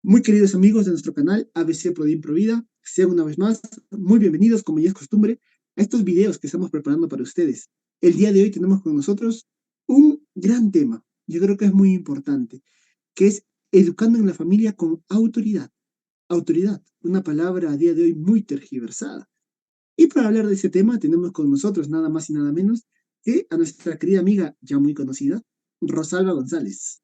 Muy queridos amigos de nuestro canal ABC Prodin Provida, sean una vez más muy bienvenidos, como ya es costumbre, a estos videos que estamos preparando para ustedes. El día de hoy tenemos con nosotros un gran tema, yo creo que es muy importante, que es educando en la familia con autoridad. Autoridad, una palabra a día de hoy muy tergiversada. Y para hablar de ese tema tenemos con nosotros nada más y nada menos que a nuestra querida amiga, ya muy conocida, Rosalba González.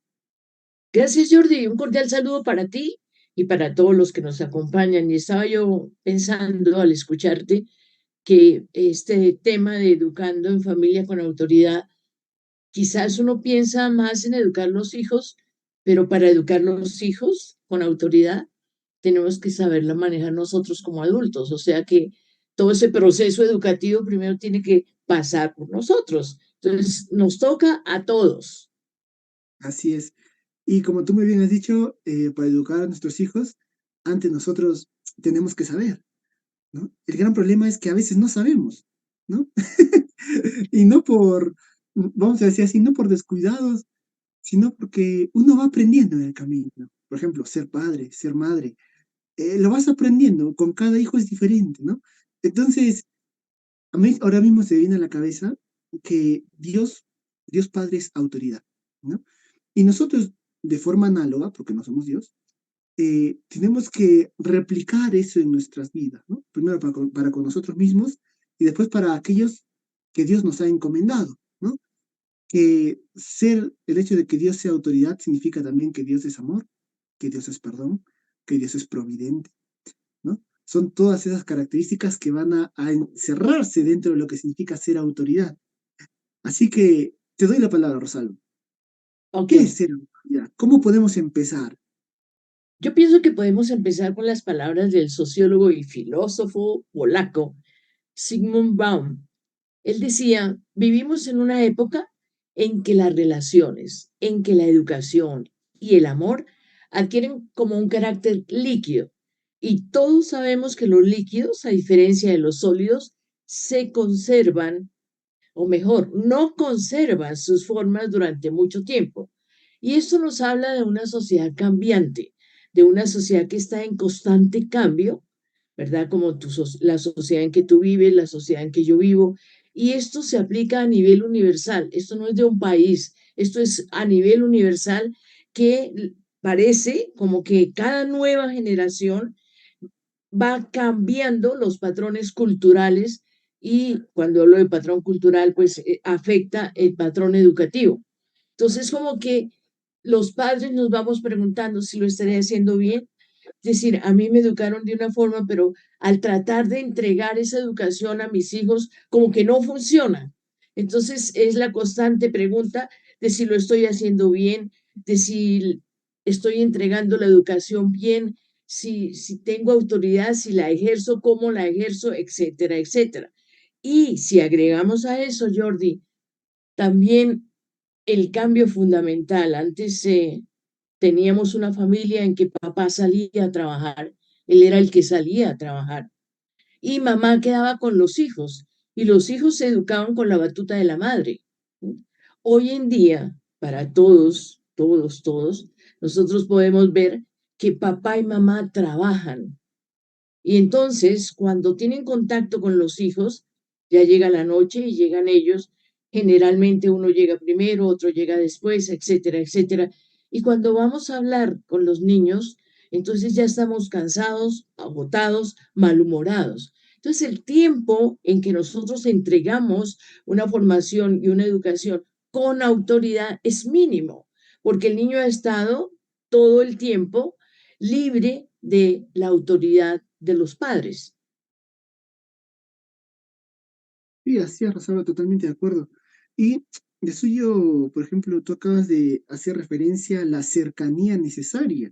Gracias, Jordi. Un cordial saludo para ti y para todos los que nos acompañan. Y estaba yo pensando al escucharte que este tema de educando en familia con autoridad, quizás uno piensa más en educar los hijos, pero para educar los hijos con autoridad tenemos que saberla manejar nosotros como adultos. O sea que todo ese proceso educativo primero tiene que pasar por nosotros. Entonces, nos toca a todos. Así es. Y como tú muy bien has dicho, para educar a nuestros hijos, antes nosotros tenemos que saber, ¿no? El gran problema es que a veces no sabemos, ¿no? Y no por, vamos a decir así, no por descuidados, sino porque uno va aprendiendo en el camino. Por ejemplo, ser padre, ser madre, lo vas aprendiendo, con cada hijo es diferente, ¿no? Entonces, a mí ahora mismo se viene a la cabeza que Dios Padre es autoridad, ¿no? Y nosotros, de forma análoga, porque no somos Dios, tenemos que replicar eso en nuestras vidas, ¿no? Primero para con nosotros mismos y después para aquellos que Dios nos ha encomendado, ¿no? Que el hecho de que Dios sea autoridad significa también que Dios es amor, que Dios es perdón, que Dios es providente, ¿no? Son todas esas características que van a encerrarse dentro de lo que significa ser autoridad. Así que te doy la palabra, Rosalvo. Ok. ¿Qué es ser autoridad? ¿Cómo podemos empezar? Yo pienso que podemos empezar con las palabras del sociólogo y filósofo polaco Zygmunt Baum. Él decía, vivimos en una época en que las relaciones, en que la educación y el amor adquieren como un carácter líquido. Y todos sabemos que los líquidos, a diferencia de los sólidos, se conservan, o mejor, no conservan sus formas durante mucho tiempo. Y esto nos habla de una sociedad cambiante, de una sociedad que está en constante cambio, ¿verdad? Como la sociedad en que tú vives, la sociedad en que yo vivo. Y esto se aplica a nivel universal. Esto no es de un país, esto es a nivel universal que parece como que cada nueva generación va cambiando los patrones culturales y cuando hablo de patrón cultural, pues afecta el patrón educativo. Entonces, como que los padres nos vamos preguntando si lo estaré haciendo bien. Es decir, a mí me educaron de una forma, pero al tratar de entregar esa educación a mis hijos, como que no funciona. Entonces, es la constante pregunta de si lo estoy haciendo bien, de si estoy entregando la educación bien, si tengo autoridad, si la ejerzo, cómo la ejerzo, etcétera, etcétera. Y si agregamos a eso, Jordi, también el cambio fundamental. Antes teníamos una familia en que papá salía a trabajar, él era el que salía a trabajar, y mamá quedaba con los hijos, y los hijos se educaban con la batuta de la madre. Hoy en día, para todos, todos, todos, nosotros podemos ver que papá y mamá trabajan. Y entonces, cuando tienen contacto con los hijos, ya llega la noche y llegan ellos. Generalmente uno llega primero, otro llega después, etcétera, etcétera. Y cuando vamos a hablar con los niños, entonces ya estamos cansados, agotados, malhumorados. Entonces, el tiempo en que nosotros entregamos una formación y una educación con autoridad es mínimo, porque el niño ha estado todo el tiempo libre de la autoridad de los padres. Sí, así es, Rosalba, totalmente de acuerdo. Y de suyo, por ejemplo, tú acabas de hacer referencia a la cercanía necesaria,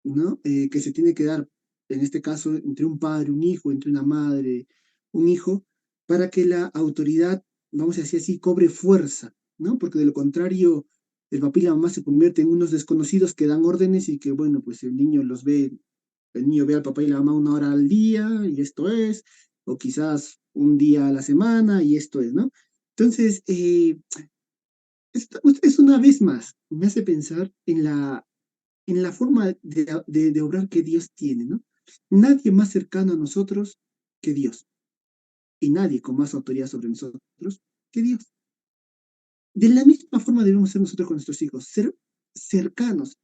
¿no? Que se tiene que dar, en este caso, entre un padre, un hijo, entre una madre, un hijo, para que la autoridad, vamos a decir así, cobre fuerza, ¿no? Porque de lo contrario, el papá y la mamá se convierten en unos desconocidos que dan órdenes y que, bueno, pues el niño ve al papá y la mamá una hora al día y esto es, o quizás un día a la semana y esto es, ¿no? Entonces, es una vez más, me hace pensar en en la forma de obrar que Dios tiene, ¿no? Nadie más cercano a nosotros que Dios, y nadie con más autoridad sobre nosotros que Dios. De la misma forma debemos ser nosotros con nuestros hijos, ser cercanos.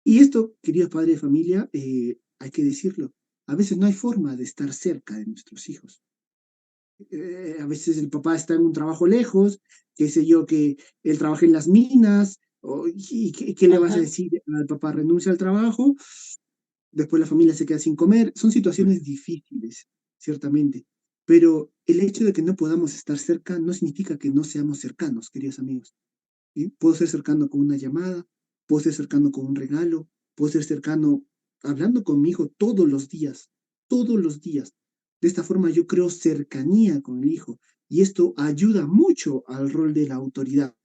Y esto, queridos padres de familia, hay que decirlo, a veces no hay forma de estar cerca de nuestros hijos. A veces el papá está en un trabajo lejos, qué sé yo, que él trabaja en las minas, y qué le vas a Ajá. decir al papá, renuncia al trabajo, después la familia se queda sin comer. Son situaciones difíciles, ciertamente, pero el hecho de que no podamos estar cerca no significa que no seamos cercanos, queridos amigos. ¿Sí? Puedo ser cercano con una llamada, puedo ser cercano con un regalo, puedo ser cercano hablando con mi hijo todos los días, todos los días. De esta forma yo creo cercanía con el hijo y esto ayuda mucho al rol de la autoridad.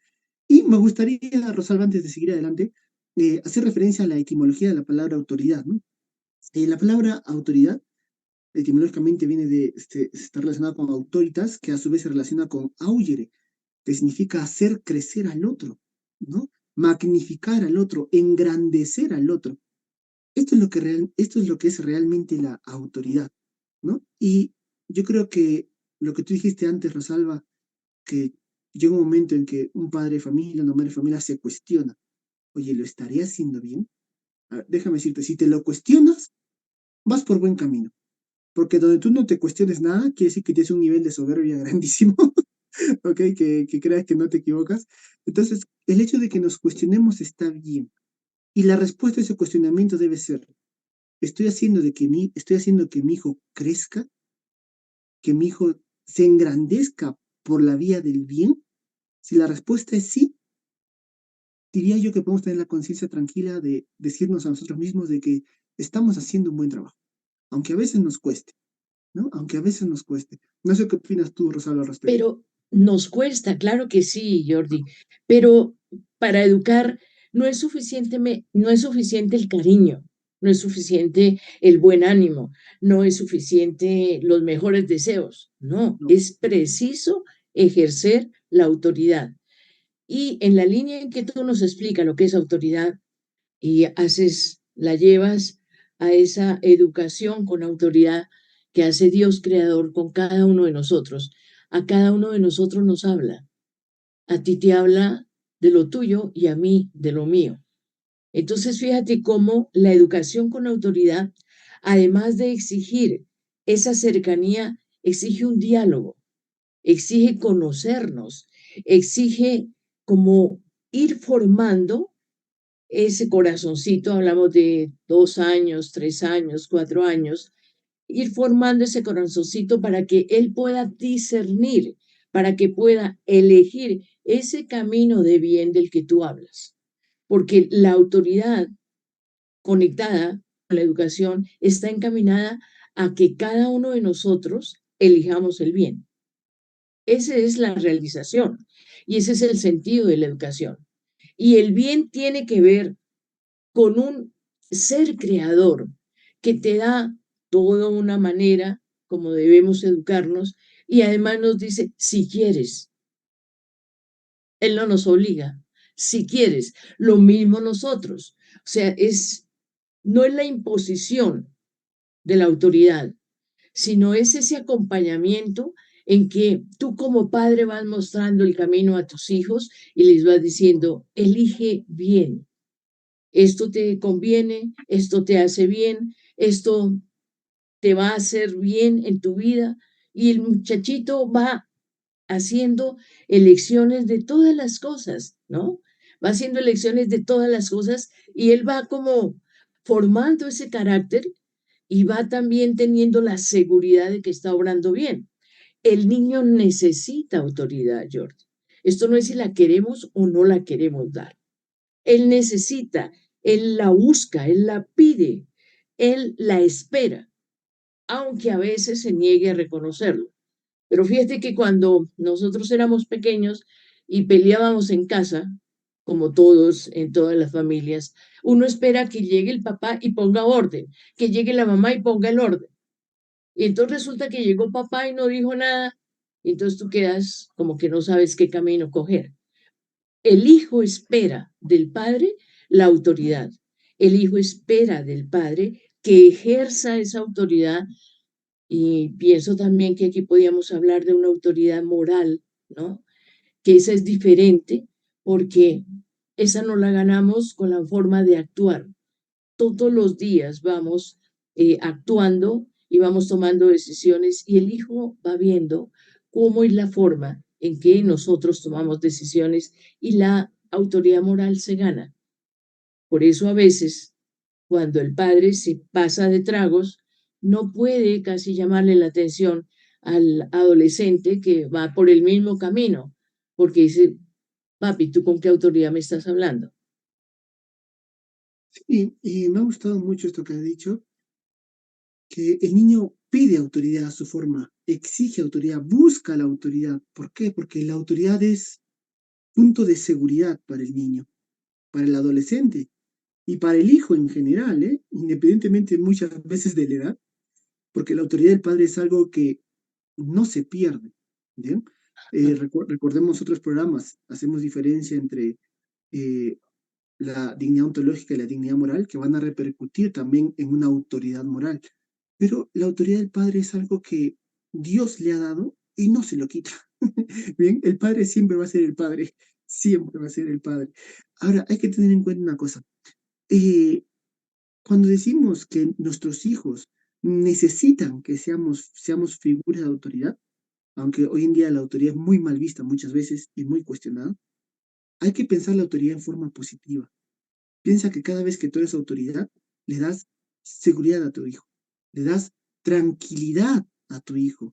Y me gustaría, Rosalba, antes de seguir adelante, hacer referencia a la etimología de la palabra autoridad, ¿no? La palabra autoridad etimológicamente viene está relacionada con autoritas, que a su vez se relaciona con augere, que significa hacer crecer al otro, ¿no? Magnificar al otro, engrandecer al otro. Esto es lo que es realmente la autoridad, ¿no? Y yo creo que lo que tú dijiste antes, Rosalba, que llega un momento en que un padre de familia, una madre de familia se cuestiona, oye, ¿lo estaré haciendo bien? A ver, déjame decirte, si te lo cuestionas, vas por buen camino, porque donde tú no te cuestiones nada, quiere decir que tienes un nivel de soberbia grandísimo, ¿ok? Que creas que no te equivocas. Entonces, el hecho de que nos cuestionemos está bien. Y la respuesta a ese cuestionamiento debe ser, estoy haciendo que mi hijo crezca, que mi hijo se engrandezca por la vía del bien? Si la respuesta es sí, diría yo que podemos tener la conciencia tranquila de decirnos a nosotros mismos de que estamos haciendo un buen trabajo, aunque a veces nos cueste, ¿no? Aunque a veces nos cueste. No sé qué opinas tú, Rosalba, al respecto. Pero nos cuesta, claro que sí, Jordi, pero para educar no es suficiente el cariño, no es suficiente el buen ánimo, no es suficiente los mejores deseos, no, No. es preciso ejercer la autoridad. Y en la línea en que tú nos explicas lo que es autoridad y la llevas a esa educación con autoridad que hace Dios creador con cada uno de nosotros. A cada uno de nosotros nos habla. A ti te habla de lo tuyo y a mí de lo mío. Entonces, fíjate cómo la educación con autoridad, además de exigir esa cercanía, exige un diálogo, exige conocernos, exige como ir formando ese corazoncito, hablamos de 2 años, 3 años, 4 años, ir formando ese corazoncito para que él pueda discernir, para que pueda elegir ese camino de bien del que tú hablas. Porque la autoridad conectada con la educación está encaminada a que cada uno de nosotros elijamos el bien. Esa es la realización y ese es el sentido de la educación. Y el bien tiene que ver con un ser creador que te da toda una manera como debemos educarnos y además nos dice, si quieres, Él no nos obliga, si quieres, lo mismo nosotros. O sea, no es la imposición de la autoridad, sino es ese acompañamiento en que tú como padre vas mostrando el camino a tus hijos y les vas diciendo, elige bien, esto te conviene, esto te hace bien, esto te va a hacer bien en tu vida. Y el muchachito va haciendo elecciones de todas las cosas, ¿no? Va haciendo elecciones de todas las cosas y él va como formando ese carácter y va también teniendo la seguridad de que está obrando bien. El niño necesita autoridad, Jordi. Esto no es si la queremos o no la queremos dar. Él necesita, él la busca, él la pide, él la espera, aunque a veces se niegue a reconocerlo. Pero fíjate que cuando nosotros éramos pequeños y peleábamos en casa, como todos, en todas las familias, uno espera que llegue el papá y ponga orden, que llegue la mamá y ponga el orden. Y entonces resulta que llegó papá y no dijo nada, y entonces tú quedas como que no sabes qué camino coger. El hijo espera del padre la autoridad El hijo espera del padre que ejerza esa autoridad y pienso también que aquí podíamos hablar de una autoridad moral, ¿no? Que esa es diferente porque esa no la ganamos con la forma de actuar. Todos los días vamos actuando y vamos tomando decisiones y el hijo va viendo cómo es la forma en que nosotros tomamos decisiones y la autoridad moral se gana. Por eso a veces, cuando el padre se pasa de tragos, no puede casi llamarle la atención al adolescente que va por el mismo camino, porque dice, papi, ¿tú con qué autoridad me estás hablando? Y me ha gustado mucho esto que has dicho, que el niño pide autoridad a su forma, exige autoridad, busca la autoridad. ¿Por qué? Porque la autoridad es punto de seguridad para el niño, para el adolescente y para el hijo en general, ¿eh? Independientemente muchas veces de la edad, porque la autoridad del padre es algo que no se pierde. ¿Bien? Recordemos otros programas, hacemos diferencia entre eh, la dignidad ontológica y la dignidad moral, que van a repercutir también en una autoridad moral. Pero la autoridad del padre es algo que Dios le ha dado y no se lo quita. Bien, el padre siempre va a ser el padre, siempre va a ser el padre. Ahora, hay que tener en cuenta una cosa. Eh, Cuando decimos que nuestros hijos necesitan que seamos figuras de autoridad, aunque hoy en día la autoridad es muy mal vista muchas veces y muy cuestionada, hay que pensar la autoridad en forma positiva. Piensa que cada vez que tú eres autoridad, le das seguridad a tu hijo, le das tranquilidad a tu hijo,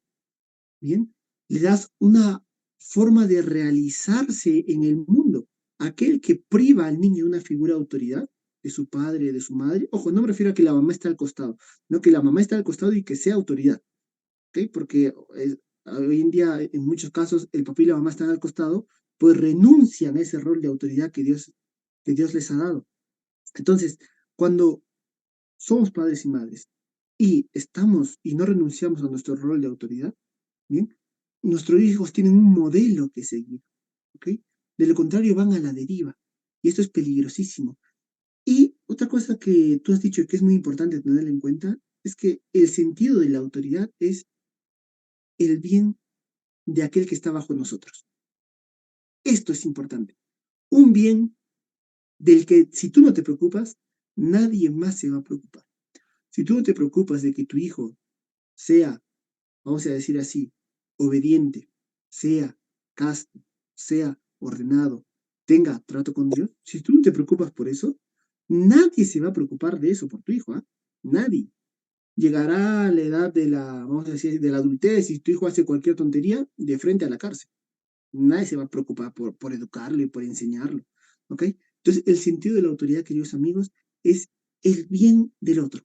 ¿bien? Le das una forma de realizarse en el mundo. Aquel que priva al niño de una figura de autoridad, de su padre, de su madre, ojo, no me refiero a que la mamá está al costado, no que la mamá está al costado y que sea autoridad, ¿ok? Porque hoy en día, en muchos casos, el papá y la mamá están al costado, pues renuncian a ese rol de autoridad que Dios les ha dado. Entonces, cuando somos padres y madres y estamos y no renunciamos a nuestro rol de autoridad, ¿bien? Nuestros hijos tienen un modelo que seguir, ¿ok? De lo contrario, van a la deriva y esto es peligrosísimo. Y otra cosa que tú has dicho y que es muy importante tener en cuenta es que el sentido de la autoridad es el bien de aquel que está bajo nosotros. Esto es importante. Un bien del que si tú no te preocupas, nadie más se va a preocupar. Si tú no te preocupas de que tu hijo sea, vamos a decir así, obediente, sea casto, sea ordenado, tenga trato con Dios, si tú no te preocupas por eso, nadie se va a preocupar de eso por tu hijo, ¿ah? Nadie. Llegará a la edad de la, vamos a decir, de la adultez y tu hijo hace cualquier tontería de frente a la cárcel. Nadie se va a preocupar por educarlo y por enseñarlo, ¿ok? Entonces, el sentido de la autoridad, queridos amigos, es el bien del otro.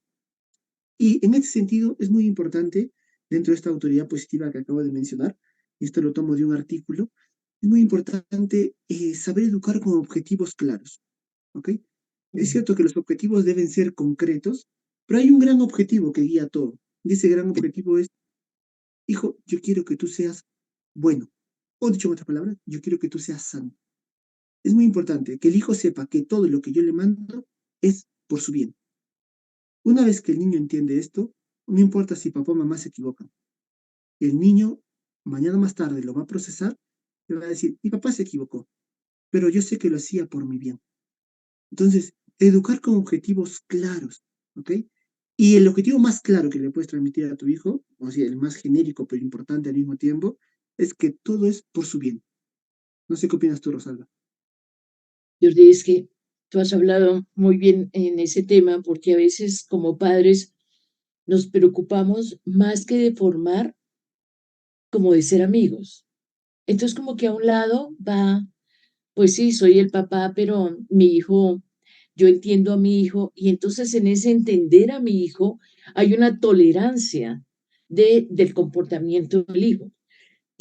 Y en este sentido es muy importante, dentro de esta autoridad positiva que acabo de mencionar, y esto lo tomo de un artículo, es muy importante saber educar con objetivos claros, ¿ok? Es cierto que los objetivos deben ser concretos, pero hay un gran objetivo que guía todo. Y ese gran objetivo es, hijo, yo quiero que tú seas bueno. O dicho en otras palabras, yo quiero que tú seas sano. Es muy importante que el hijo sepa que todo lo que yo le mando es por su bien. Una vez que el niño entiende esto, no importa si papá o mamá se equivocan. El niño mañana más tarde lo va a procesar y va a decir, mi papá se equivocó, pero yo sé que lo hacía por mi bien. Entonces, educar con objetivos claros, ¿ok? Y el objetivo más claro que le puedes transmitir a tu hijo, o sea, el más genérico pero importante al mismo tiempo, es que todo es por su bien. No sé qué opinas tú, Rosalba. Jordi, es que tú has hablado muy bien en ese tema porque a veces como padres nos preocupamos más que de formar, como de ser amigos. Entonces como que a un lado va, pues sí, soy el papá, pero mi hijo, yo entiendo a mi hijo y entonces en ese entender a mi hijo hay una tolerancia del comportamiento del hijo.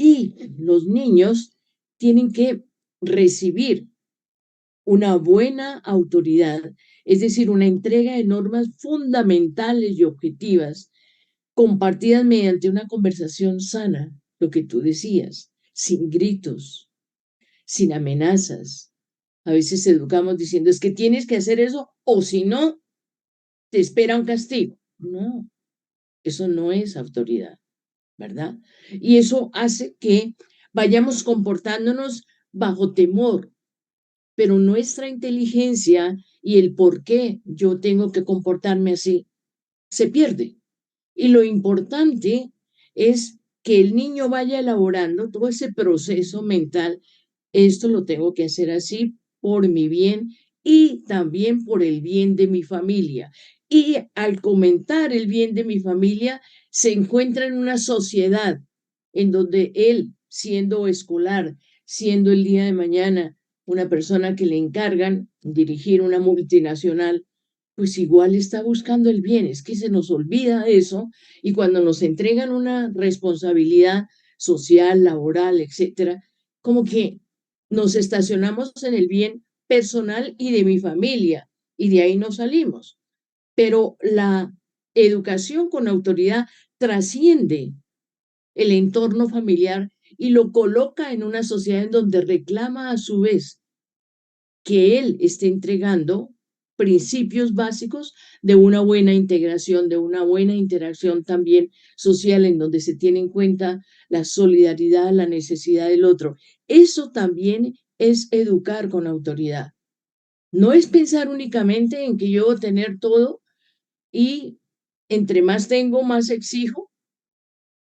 Y los niños tienen que recibir una buena autoridad, es decir, una entrega de normas fundamentales y objetivas compartidas mediante una conversación sana, lo que tú decías, sin gritos, sin amenazas. A veces educamos diciendo, es que tienes que hacer eso o si no, te espera un castigo. No, eso no es autoridad, ¿verdad? Y eso hace que vayamos comportándonos bajo temor, pero nuestra inteligencia y el por qué yo tengo que comportarme así se pierde. Y lo importante es que el niño vaya elaborando todo ese proceso mental. Esto lo tengo que hacer así por mi bien y también por el bien de mi familia. Y al comentar el bien de mi familia, se encuentra en una sociedad en donde él, siendo escolar, siendo el día de mañana una persona que le encargan dirigir una multinacional, pues igual está buscando el bien. Es que se nos olvida eso y cuando nos entregan una responsabilidad social, laboral, etcétera, como que nos estacionamos en el bien personal y de mi familia y de ahí no salimos. Pero la educación con autoridad trasciende el entorno familiar y lo coloca en una sociedad en donde reclama a su vez que él esté entregando principios básicos de una buena integración, de una buena interacción también social, en donde se tiene en cuenta la solidaridad, la necesidad del otro. Eso también es educar con autoridad. No es pensar únicamente en que yo voy a tener todo y entre más tengo, más exijo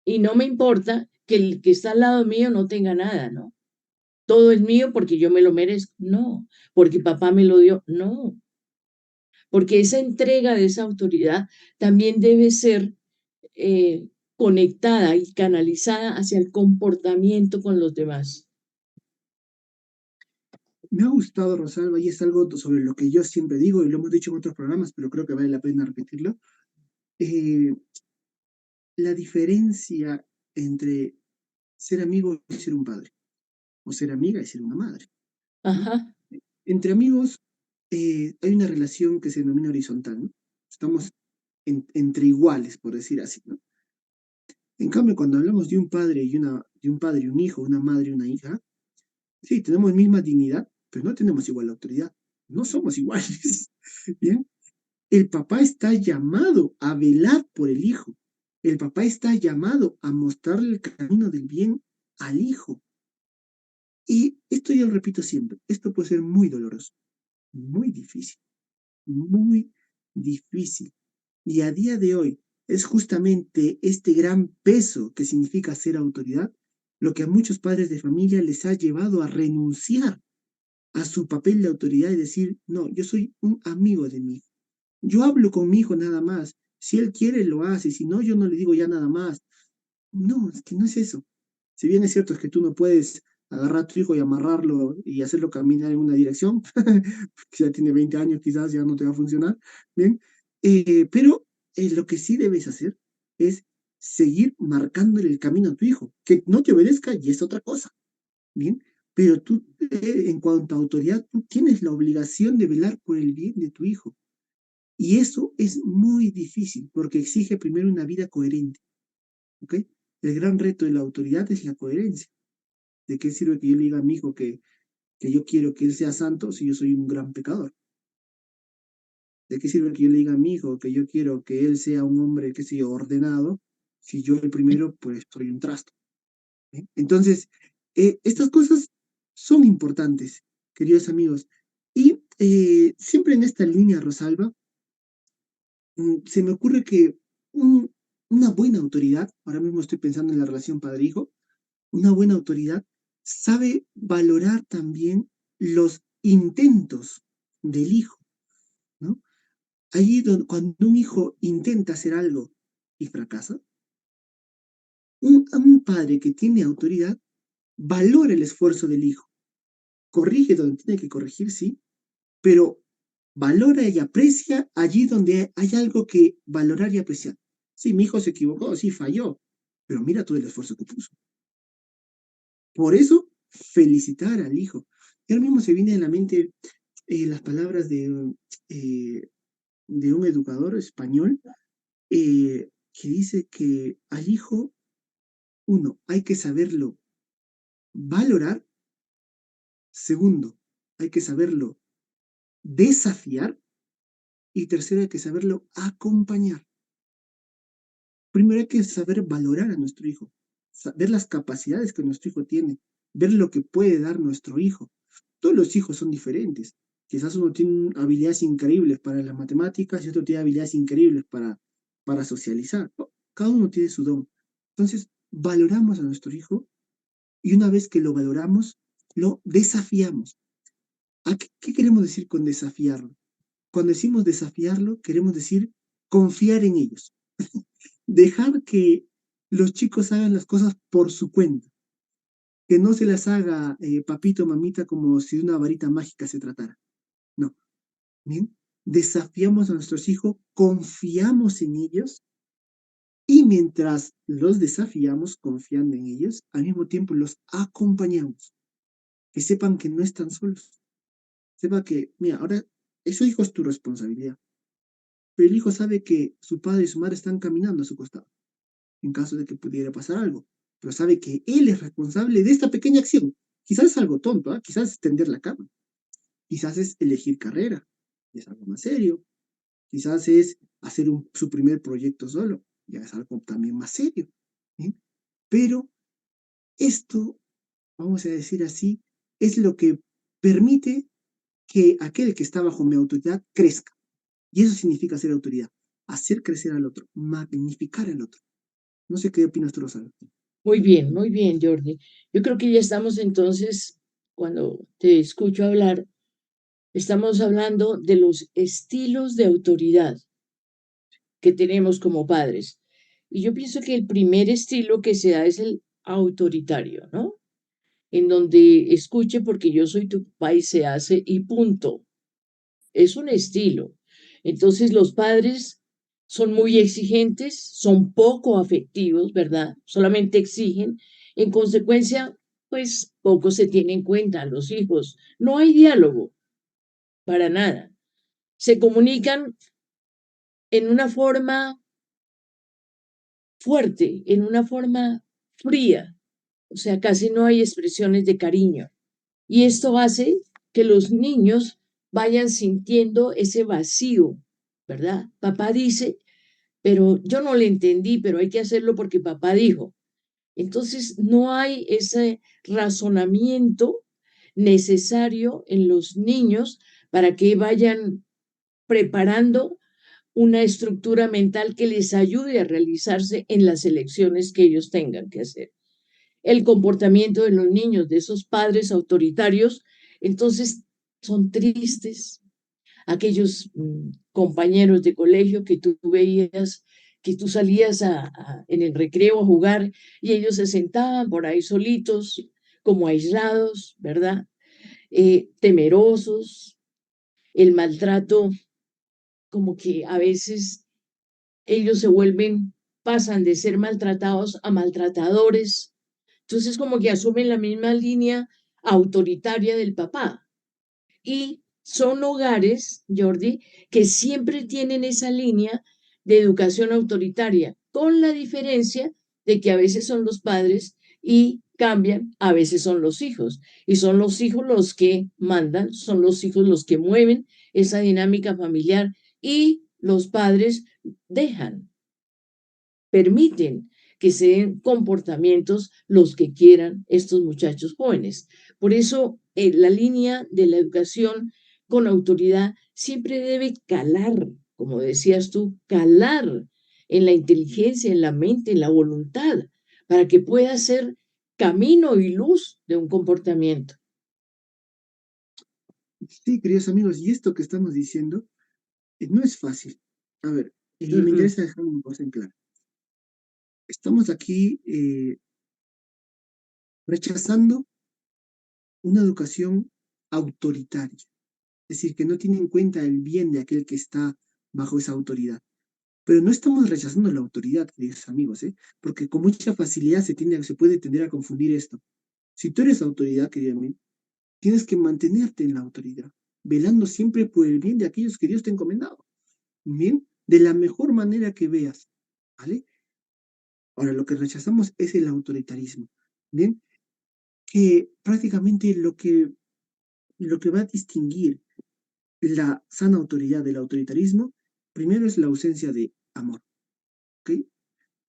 y no me importa que el que está al lado mío no tenga nada, ¿no? Todo es mío porque yo me lo merezco. No, porque papá me lo dio. No, porque esa entrega de esa autoridad también debe ser eh, conectada y canalizada hacia el comportamiento con los demás. Me ha gustado, Rosalba, y es algo sobre lo que yo siempre digo, y lo hemos dicho en otros programas, pero creo que vale la pena repetirlo. Eh, la diferencia entre ser amigo y ser un padre, o ser amiga y ser una madre, ¿no? Ajá, Entre amigos hay una relación que se denomina horizontal, ¿no? Estamos entre iguales, por decir así, ¿no? En cambio, cuando hablamos de un padre de un padre y un hijo, una madre y una hija, sí, tenemos misma dignidad, pero no tenemos igual autoridad. No somos iguales. ¿Bien? El papá está llamado a velar por el hijo. El papá está llamado a mostrarle el camino del bien al hijo. Y esto yo lo repito siempre, esto puede ser muy doloroso, muy difícil, muy difícil. Y a día de hoy es justamente este gran peso que significa ser autoridad lo que a muchos padres de familia les ha llevado a renunciar a su papel de autoridad y decir, no, yo soy un amigo de mi hijo. Yo hablo con mi hijo nada más. Si él quiere, lo hace. Si no, yo no le digo ya nada más. No, es que no es eso. Si bien es cierto es que tú no puedes agarrar a tu hijo y amarrarlo y hacerlo caminar en una dirección, porque ya tiene 20 años, quizás ya no te va a funcionar, ¿bien? Pero lo que sí debes hacer es seguir marcándole el camino a tu hijo. Que no te obedezca y es otra cosa, ¿bien? Pero tú, en cuanto a autoridad, tú tienes la obligación de velar por el bien de tu hijo. Y eso es muy difícil porque exige primero una vida coherente, ¿ok? El gran reto de la autoridad es la coherencia. ¿De qué sirve que yo le diga a mi hijo que yo quiero que él sea santo si yo soy un gran pecador? ¿De qué sirve que yo le diga a mi hijo que yo quiero que él sea un hombre, que sea ordenado, si yo el primero, pues soy un trasto? ¿Eh? Entonces, estas cosas son importantes, queridos amigos. Y siempre en esta línea, Rosalba, se me ocurre que un- una buena autoridad, ahora mismo estoy pensando en la relación padre-hijo, una buena autoridad sabe valorar también los intentos del hijo, ¿no? Cuando un hijo intenta hacer algo y fracasa, un padre que tiene autoridad valora el esfuerzo del hijo, corrige donde tiene que corregir, sí, pero valora y aprecia allí donde hay algo que valorar y apreciar. Sí, mi hijo se equivocó, sí, falló, pero mira todo el esfuerzo que puso. Por eso, felicitar al hijo. Y ahora mismo se viene a la mente las palabras eh, de un educador español que dice que al hijo, uno, hay que saberlo valorar. Segundo, hay que saberlo desafiar y tercero, hay que saberlo acompañar. Primero hay que saber valorar a nuestro hijo, ver las capacidades que nuestro hijo tiene, ver lo que puede dar nuestro hijo. Todos los hijos son diferentes. Quizás uno tiene habilidades increíbles para las matemáticas y otro tiene habilidades increíbles para socializar. Cada uno tiene su don. Entonces, valoramos a nuestro hijo y una vez que lo valoramos, lo desafiamos. ¿Qué queremos decir con desafiarlo? Cuando decimos desafiarlo, queremos decir confiar en ellos. Dejar que los chicos hagan las cosas por su cuenta, que no se las haga papito, mamita, como si de una varita mágica se tratara. No, ¿bien? Desafiamos a nuestros hijos, confiamos en ellos y mientras los desafiamos confiando en ellos, al mismo tiempo los acompañamos, que sepan que no están solos, sepa que, mira, ahora, su hijo es tu responsabilidad, pero el hijo sabe que su padre y su madre están caminando a su costado en caso de que pudiera pasar algo. Pero sabe que él es responsable de esta pequeña acción. Quizás es algo tonto, ¿eh? Quizás es tender la cama, quizás es elegir carrera, es algo más serio, quizás es hacer su primer proyecto solo, ya es algo también más serio. ¿Sí? Pero esto, vamos a decir así, es lo que permite que aquel que está bajo mi autoridad crezca. Y eso significa ser autoridad, hacer crecer al otro, magnificar al otro. No sé qué opinas tú, Rosario. Muy bien, Jordi. Yo creo que ya estamos entonces, cuando te escucho hablar, estamos hablando de los estilos de autoridad que tenemos como padres. Y yo pienso que el primer estilo que se da es el autoritario, ¿no? En donde escuche porque yo soy tu papá y se hace y punto. Es un estilo. Entonces los padres son muy exigentes, son poco afectivos, ¿verdad? Solamente exigen. En consecuencia, pues poco se tiene en cuenta a los hijos. No hay diálogo, para nada. Se comunican en una forma fuerte, en una forma fría. O sea, casi no hay expresiones de cariño. Y esto hace que los niños vayan sintiendo ese vacío, ¿verdad? Papá dice, pero yo no le entendí, pero hay que hacerlo porque papá dijo. Entonces, no hay ese razonamiento necesario en los niños para que vayan preparando una estructura mental que les ayude a realizarse en las elecciones que ellos tengan que hacer. El comportamiento de los niños, de esos padres autoritarios, entonces son tristes. Aquellos compañeros de colegio que tú veías, que tú salías en el recreo a jugar y ellos se sentaban por ahí solitos, como aislados, ¿verdad? Temerosos, el maltrato, como que a veces ellos se vuelven, pasan de ser maltratados a maltratadores. Entonces, como que asumen la misma línea autoritaria del papá. Y son hogares, Jordi, que siempre tienen esa línea de educación autoritaria, con la diferencia de que a veces son los padres y cambian, a veces son los hijos. Y son los hijos los que mandan, son los hijos los que mueven esa dinámica familiar y los padres dejan, permiten que se den comportamientos los que quieran estos muchachos jóvenes. Por eso, la línea de la educación con autoridad siempre debe calar, como decías tú, calar en la inteligencia, en la mente, en la voluntad, para que pueda ser camino y luz de un comportamiento. Sí, queridos amigos, y esto que estamos diciendo no es fácil. A ver, Mm y me -mm. interesa dejar una cosa en claro. Estamos aquí rechazando una educación autoritaria, es decir, que no tiene en cuenta el bien de aquel que está bajo esa autoridad. Pero no estamos rechazando la autoridad, queridos amigos, ¿eh? Porque con mucha facilidad se puede tender a confundir esto. Si tú eres autoridad, querido amigo, tienes que mantenerte en la autoridad, velando siempre por el bien de aquellos que Dios te ha encomendado. Bien, de la mejor manera que veas, ¿vale? Ahora, lo que rechazamos es el autoritarismo, ¿bien? Que prácticamente lo que lo que va a distinguir la sana autoridad del autoritarismo, primero es la ausencia de amor, ¿ok?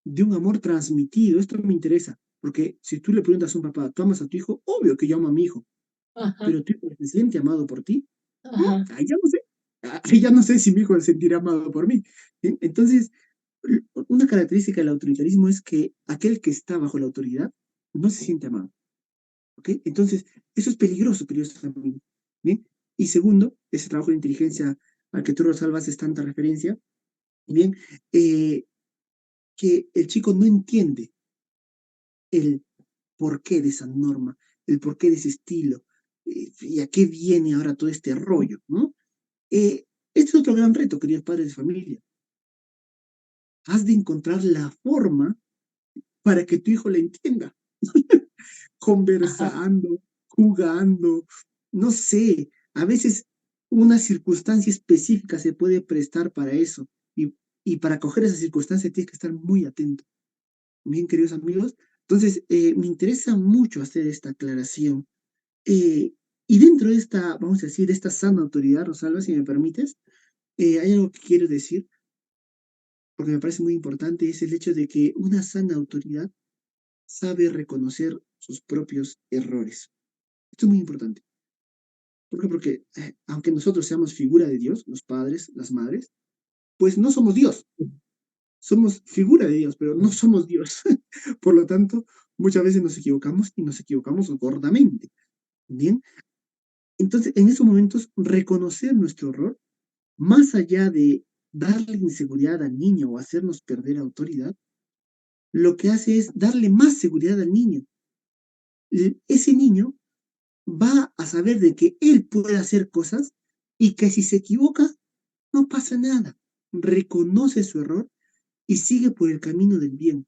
De un amor transmitido. Esto me interesa, porque si tú le preguntas a un papá, ¿tú amas a tu hijo? Obvio que yo amo a mi hijo, Ajá, pero tu hijo se siente amado por ti. ajá, Ahí ya no sé. Ahí ya no sé si mi hijo se sentirá amado por mí. ¿Bien? Entonces, una característica del autoritarismo es que aquel que está bajo la autoridad no se siente amado. ¿Ok? Entonces, eso es peligroso, queridos amigos. ¿Bien? Y segundo, ese trabajo de inteligencia al que tú, Rosalba, haces tanta referencia, ¿bien? Eh, que el chico no entiende el porqué de esa norma, el porqué de ese estilo, y a qué viene ahora todo este rollo, ¿no? Este es otro gran reto, queridos padres de familia. Has de encontrar la forma para que tu hijo la entienda, ajá. conversando, jugando, no sé, a veces una circunstancia específica se puede prestar para eso, y para coger esa circunstancia tienes que estar muy atento. Bien, queridos amigos, entonces me interesa mucho hacer esta aclaración. Eh, y dentro de esta, vamos a decir, de esta sana autoridad, Rosalba, si me permites, hay algo que quiero decir, porque me parece muy importante, es el hecho de que una sana autoridad sabe reconocer sus propios errores. Esto es muy importante. ¿Por qué? Porque aunque nosotros seamos figura de Dios, los padres, las madres, pues no somos Dios. Somos figura de Dios, pero no somos Dios. Por lo tanto, muchas veces nos equivocamos y nos equivocamos gordamente. Bien, entonces en esos momentos reconocer nuestro error, más allá de darle inseguridad al niño o hacernos perder autoridad, lo que hace es darle más seguridad al niño. Ese niño va a saber de que él puede hacer cosas y que si se equivoca, no pasa nada. Reconoce su error y sigue por el camino del bien.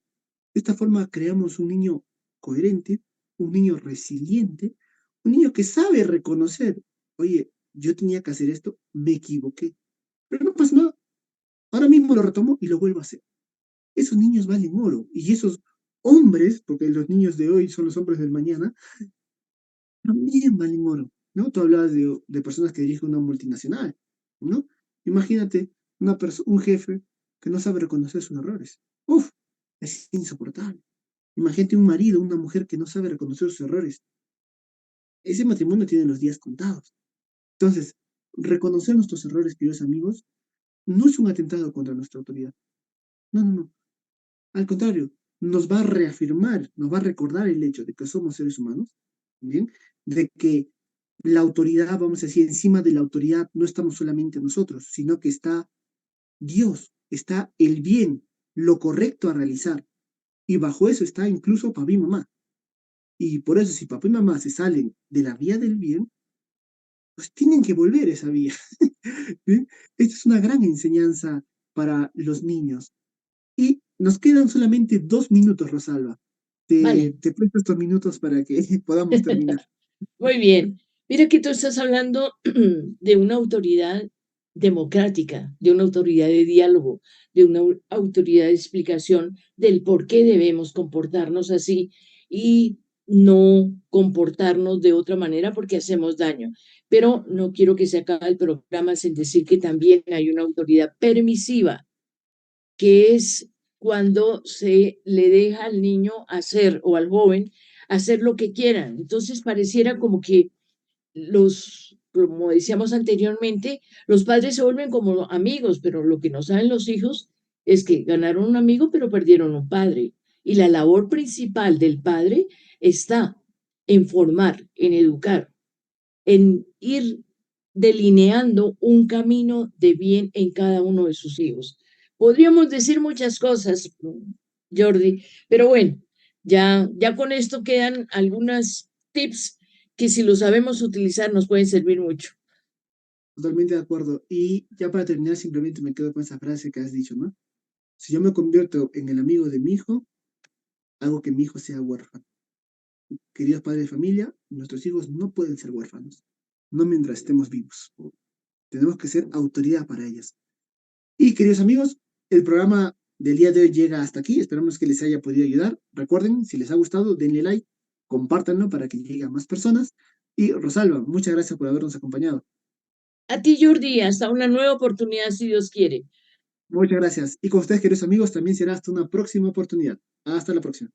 De esta forma creamos un niño coherente, un niño resiliente, un niño que sabe reconocer, oye, yo tenía que hacer esto, me equivoqué, pero no pasa nada. Ahora mismo lo retomo y lo vuelvo a hacer. Esos niños valen oro y esos hombres, porque los niños de hoy son los hombres del mañana, también valen oro, ¿no? Tú hablabas de personas que dirigen una multinacional, ¿no? Imagínate un jefe que no sabe reconocer sus errores. Uf, es insoportable. Imagínate un marido, una mujer que no sabe reconocer sus errores. Ese matrimonio tiene los días contados. Entonces, reconocer nuestros errores, queridos amigos, no es un atentado contra nuestra autoridad. No, no, no. Al contrario, nos va a reafirmar, nos va a recordar el hecho de que somos seres humanos, ¿bien? De que la autoridad, vamos a decir, encima de la autoridad no estamos solamente nosotros, sino que está Dios, está el bien, lo correcto a realizar. Y bajo eso está incluso papá y mamá. Y por eso, si papá y mamá se salen de la vía del bien, pues tienen que volver a esa vía. ¿Bien? Esta es una gran enseñanza para los niños. Y nos quedan solamente 2 minutos, Rosalba. Vale. Te presto estos minutos para que podamos terminar. Muy bien. Mira que tú estás hablando de una autoridad democrática, de una autoridad de diálogo, de una autoridad de explicación del por qué debemos comportarnos así y no comportarnos de otra manera porque hacemos daño. Pero no quiero que se acabe el programa sin decir que también hay una autoridad permisiva, que es cuando se le deja al niño hacer o al joven hacer lo que quieran. Entonces pareciera como que como decíamos anteriormente, los padres se vuelven como amigos, pero lo que no saben los hijos es que ganaron un amigo, pero perdieron un padre. Y la labor principal del padre está en formar, en educar, en ir delineando un camino de bien en cada uno de sus hijos. Podríamos decir muchas cosas, Jordi, pero bueno, ya con esto quedan algunas tips que si lo sabemos utilizar nos pueden servir mucho. Totalmente de acuerdo. Y ya para terminar, simplemente me quedo con esa frase que has dicho, ¿no? Si yo me convierto en el amigo de mi hijo, hago que mi hijo sea huérfano. Queridos padres de familia, nuestros hijos no pueden ser huérfanos, no mientras estemos vivos. Tenemos que ser autoridad para ellas. Y queridos amigos, el programa del día de hoy llega hasta aquí. Esperamos que les haya podido ayudar. Recuerden, si les ha gustado, denle like, compártanlo para que llegue a más personas. Y Rosalba, muchas gracias por habernos acompañado. A ti, Jordi, hasta una nueva oportunidad si Dios quiere. Muchas gracias. Y con ustedes, queridos amigos, también será hasta una próxima oportunidad. Hasta la próxima.